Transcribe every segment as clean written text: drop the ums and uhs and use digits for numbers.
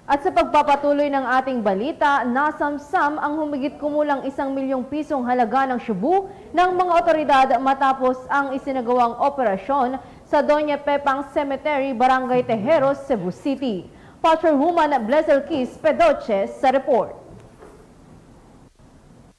At sa pagpapatuloy ng ating balita, nasamsam ang humigit kumulang 1 milyong pisong halaga ng shabu ng mga otoridad matapos ang isinagawang operasyon sa Doña Pepang Cemetery, Barangay Tejeros, Cebu City. Patrolwoman Blessel Kiss Pedoche sa report.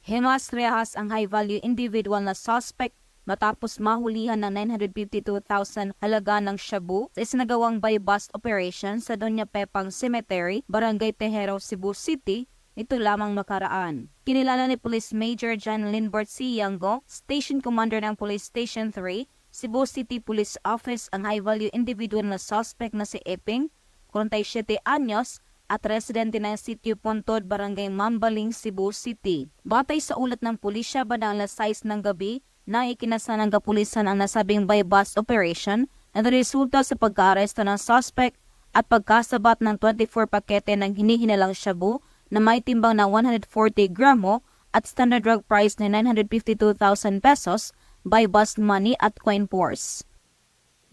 Himas rehas ang high-value individual na suspect matapos mahulihan ng 952,000 halaga ng shabu sa isinagawang buy-bust operation sa Doña Pepang Cemetery, Barangay Tejeros, Cebu City, ito lamang nakaraan. Kinilala ni Police Major John Lindbert C. Yango, Station Commander ng Police Station 3, Cebu City Police Office ang high-value individual na suspect na si Eping, 47 anyos, at residente ng Sitio Pontod, Barangay Mambaling, Cebu City. Batay sa ulat ng pulisya, bandang alas 6 ng gabi, na ikinasa ng kapulisan ang nasabing buy-bust operation na resulta sa pagka-aresto ng suspect at pagkasabat ng 24 pakete ng hinihinalang shabu na may timbang na 140 gramo at standard drug price na 952,000 pesos, buy-bust money at coin purse.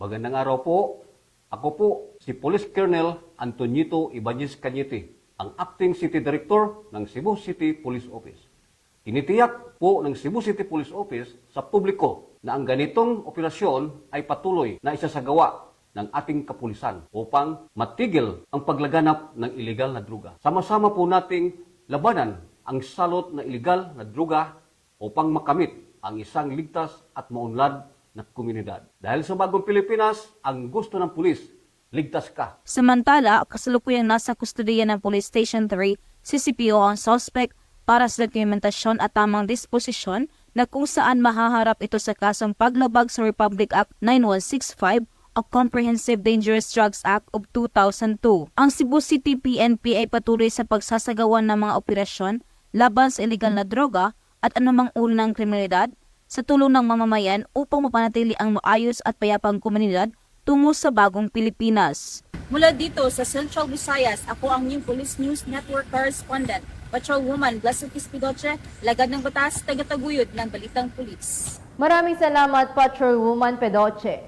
Magandang araw po. Ako po si Police Colonel Antonito Ibanez Cañete, ang Acting City Director ng Cebu City Police Office. Tinitiyak po ng Cebu City Police Office sa publiko na ang ganitong operasyon ay patuloy na isasagawa ng ating kapulisan upang matigil ang paglaganap ng ilegal na droga. Sama-sama po nating labanan ang salot na ilegal na droga upang makamit ang isang ligtas at maunlad na komunidad. Dahil sa bagong Pilipinas, ang gusto ng pulis, ligtas ka. Samantala, kasalukuyang nasa kustodiya ng Police Station 3, CCPO ang suspect para sa dokumentasyon at tamang disposisyon na kung saan mahaharap ito sa kasong paglabag sa Republic Act 9165 o Comprehensive Dangerous Drugs Act of 2002. Ang Cebu City PNP ay patuloy sa pagsasagawa ng mga operasyon laban sa illegal na droga at anumang uri ng kriminalidad sa tulong ng mamamayan upang mapanatili ang maayos at payapang komunidad tungo sa bagong Pilipinas. Mula dito sa Central Visayas, ako ang inyong Police News Network Correspondent, Patrolwoman Blessel Kiss Pedoche, lagad ng batas, tagataguyod ng Balitang Pulis. Maraming salamat, Patrolwoman Pedoche.